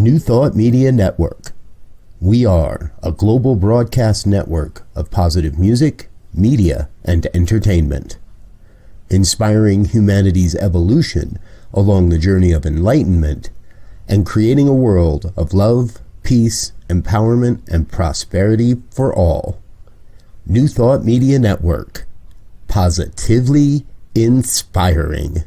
New Thought Media Network. We are a global broadcast network of positive music, media, and entertainment, inspiring humanity's evolution along the journey of enlightenment and creating a world of love, peace, empowerment, and prosperity for all. New Thought Media Network. Positively inspiring.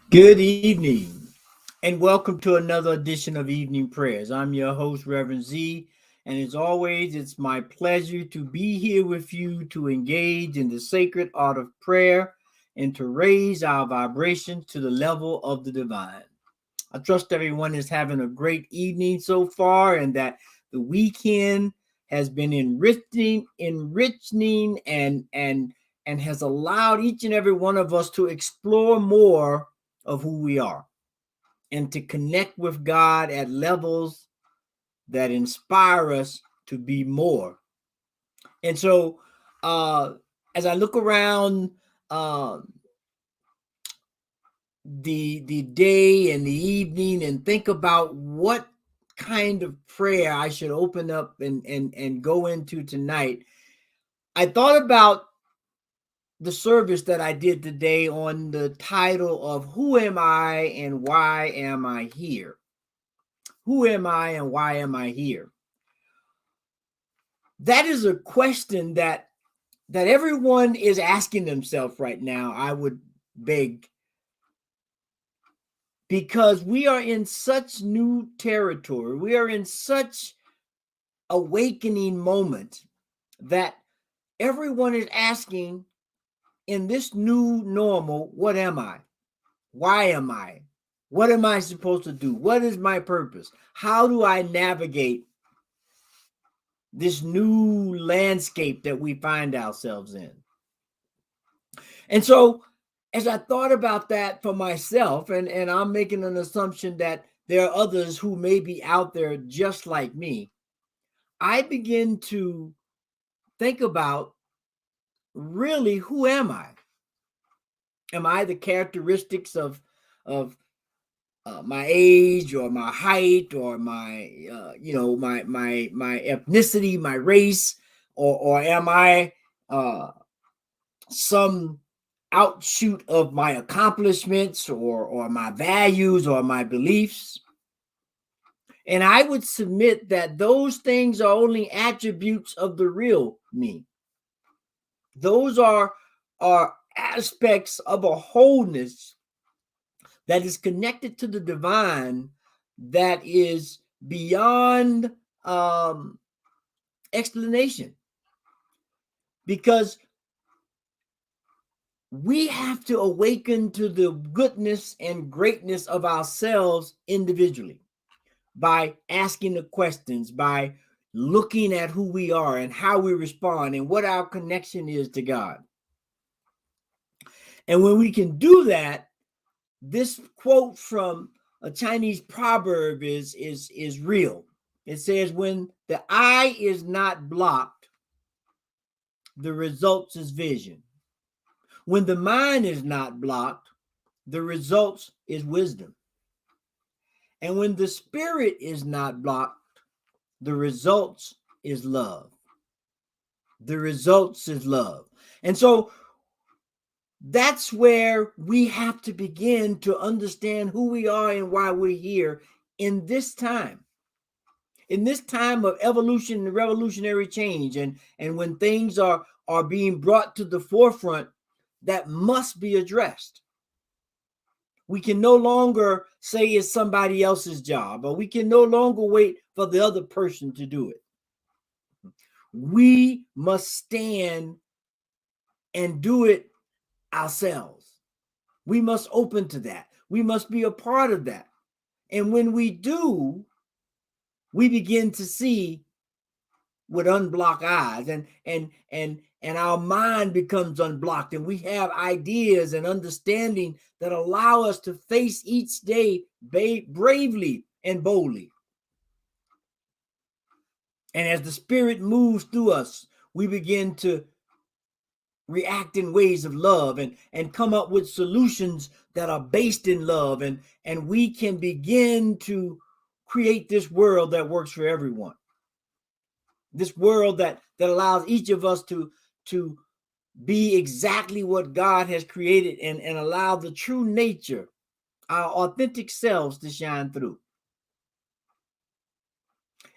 Good evening, and welcome to another edition of Evening Prayers. I'm your host, Reverend Z, and as always, it's my pleasure to be here with you to engage in the sacred art of prayer and to raise our vibrations to the level of the divine. I trust everyone is having a great evening so far and that the weekend has been enriching and has allowed each and every one of us to explore more of who we are and to connect with God at levels that inspire us to be more. And so as I look around the day and the evening and think about what kind of prayer I should open up and go into tonight, I thought about the service that I did today on the title of Who Am I and Why Am I Here? Who am I and why am I here? That is a question that everyone is asking themselves right now, I would beg, because we are in such new territory. We are in such awakening moment that everyone is asking, in this new normal, what am I? Why am I? What am I supposed to do? What is my purpose? How do I navigate this new landscape that we find ourselves in? And so, as I thought about that for myself, and I'm making an assumption that there are others who may be out there just like me, I begin to think about, really, who am I? Am I the characteristics of my age or my height or my my ethnicity, my race, or am I some outshoot of my accomplishments or my values or my beliefs? And I would submit that those things are only attributes of the real me. Those are aspects of a wholeness that is connected to the divine, that is beyond explanation. Because we have to awaken to the goodness and greatness of ourselves individually by asking the questions, by looking at who we are and how we respond and what our connection is to God. And when we can do that, this quote from a Chinese proverb is real. It says, when the eye is not blocked, the results is vision. When the mind is not blocked, the results is wisdom. And when the spirit is not blocked, the results is love. The results is love. And so that's where we have to begin to understand who we are and why we're here in this time. In this time of evolution and revolutionary change, and when things are being brought to the forefront, that must be addressed. We can no longer say it's somebody else's job, or we can no longer wait for the other person to do it. We must stand and do it ourselves. We must open to that. We must be a part of that. And when we do, we begin to see with unblocked eyes, and our mind becomes unblocked, and we have ideas and understanding that allow us to face each day bravely and boldly. And as the Spirit moves through us, we begin to react in ways of love and come up with solutions that are based in love, and we can begin to create this world that works for everyone. This world that allows each of us to be exactly what God has created, and allow the true nature, our authentic selves, to shine through.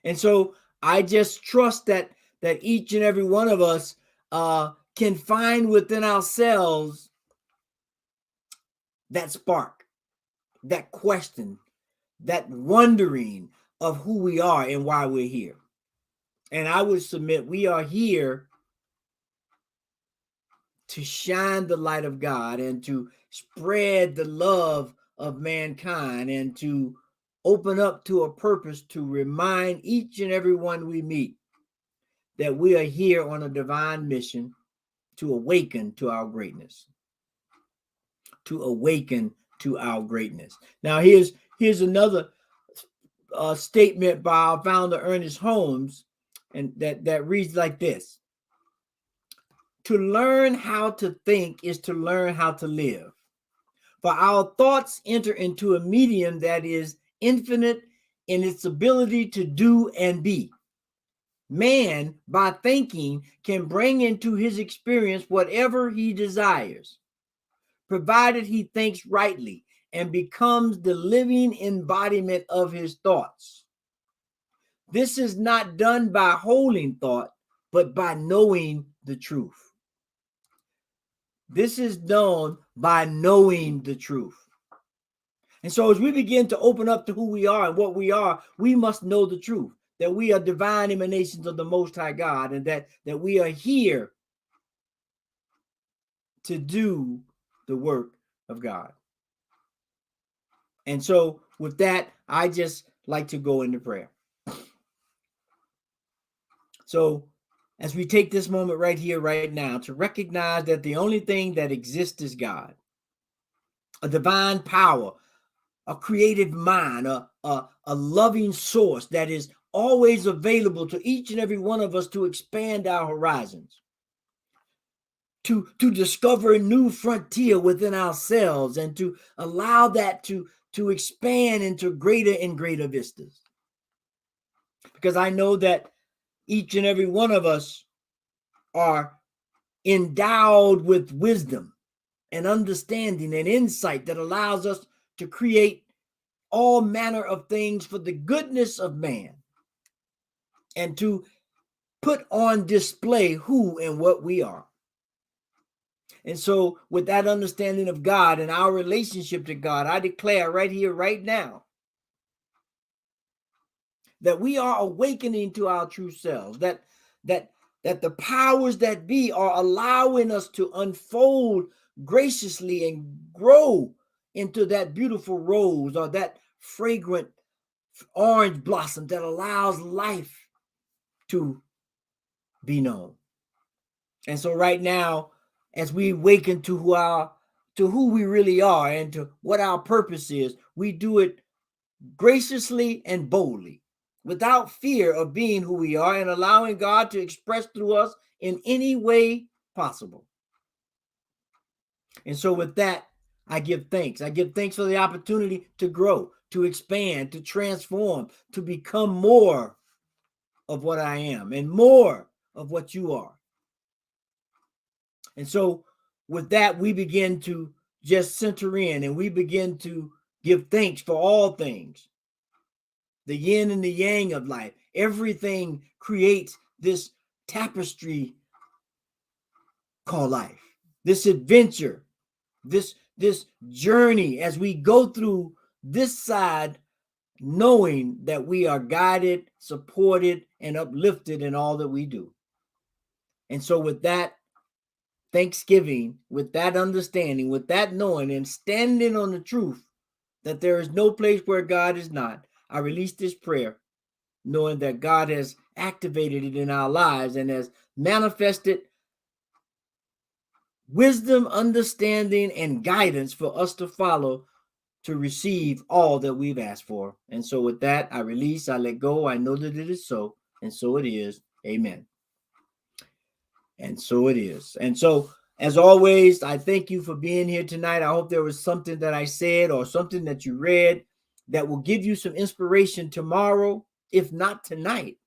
And so I just trust that each and every one of us can find within ourselves that spark, that question, that wondering of who we are and why we're here. And I would submit we are here to shine the light of God and to spread the love of mankind, and to open up to a purpose to remind each and every one we meet that we are here on a divine mission to awaken to our greatness. To awaken to our greatness. Now, here's another statement by our founder, Ernest Holmes, and that reads like this: to learn how to think is to learn how to live. For our thoughts enter into a medium that is infinite in its ability to do and be. Man, by thinking, can bring into his experience whatever he desires, provided he thinks rightly and becomes the living embodiment of his thoughts. This is not done by holding thought, but by knowing the truth. This is done by knowing the truth. And so as we begin to open up to who we are and what we are, we must know the truth, that we are divine emanations of the Most High God, and that we are here to do the work of God. And so with that, I just like to go into prayer. So as we take this moment right here, right now, to recognize that the only thing that exists is God, a divine power, a creative mind, a loving source that is always available to each and every one of us to expand our horizons, to discover a new frontier within ourselves, and to allow that to expand into greater and greater vistas. Because I know that each and every one of us are endowed with wisdom and understanding and insight that allows us to create all manner of things for the goodness of man, and to put on display who and what we are. And so with that understanding of God and our relationship to God, I declare right here, right now, that we are awakening to our true selves, that the powers that be are allowing us to unfold graciously and grow into that beautiful rose, or that fragrant orange blossom that allows life to be known. And so right now, as we awaken to who we really are and to what our purpose is, we do it graciously and boldly, without fear of being who we are, and allowing God to express through us in any way possible. And so with that, I give thanks. I give thanks for the opportunity to grow, to expand, to transform, to become more of what I am and more of what you are. And so with that, we begin to just center in, and we begin to give thanks for all things. The yin and the yang of life. Everything creates this tapestry called life. this adventure, this journey as we go through this side, knowing that we are guided, supported, and uplifted in all that we do. And so with that thanksgiving, with that understanding, with that knowing, and standing on the truth that there is no place where God is not, I release this prayer, knowing that God has activated it in our lives and has manifested wisdom, understanding, and guidance for us to follow to receive all that we've asked for. And so with that, I release, I let go. I know that it is so, and so it is. Amen. And so it is. And so, as always, I thank you for being here tonight. I hope there was something that I said or something that you read that will give you some inspiration tomorrow, if not tonight,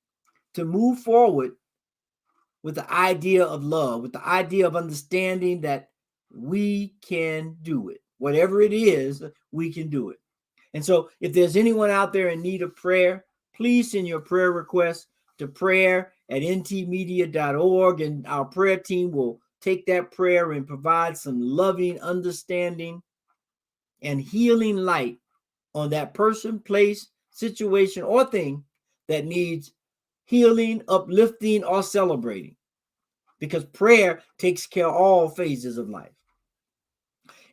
to move forward with the idea of love, with the idea of understanding that we can do it. Whatever it is, we can do it. And so if there's anyone out there in need of prayer, please send your prayer requests to prayer@ntmedia.org, and our prayer team will take that prayer and provide some loving understanding and healing light on that person, place, situation, or thing that needs healing, uplifting, or celebrating. Because prayer takes care of all phases of life.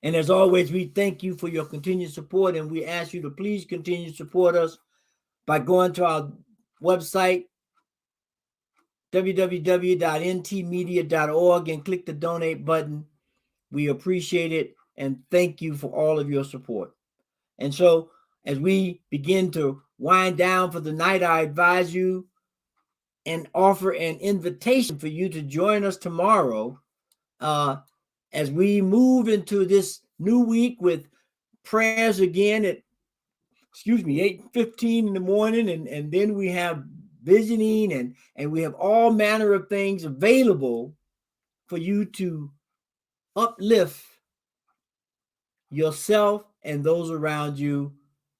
And as always, we thank you for your continued support, and we ask you to please continue to support us by going to our website, www.ntmedia.org, and click the donate button. We appreciate it and thank you for all of your support. And so as we begin to wind down for the night, I advise you and offer an invitation for you to join us tomorrow as we move into this new week with prayers again at 8:15 in the morning, and then we have visioning and we have all manner of things available for you to uplift yourself and those around you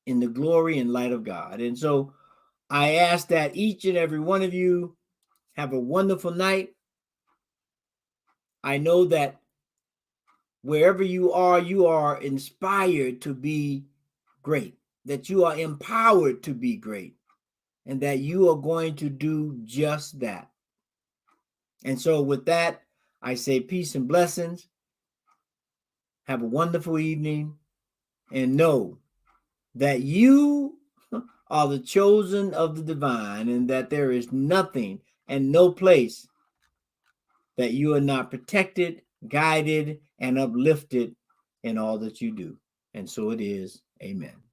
in the glory and light of God. And so I ask that each and every one of you have a wonderful night. I know that wherever you are inspired to be great, that you are empowered to be great, and that you are going to do just that. And so with that, I say peace and blessings. Have a wonderful evening, and know that you are the chosen of the divine, and that there is nothing and no place that you are not protected, guided, and uplifted in all that you do. And so it is. Amen.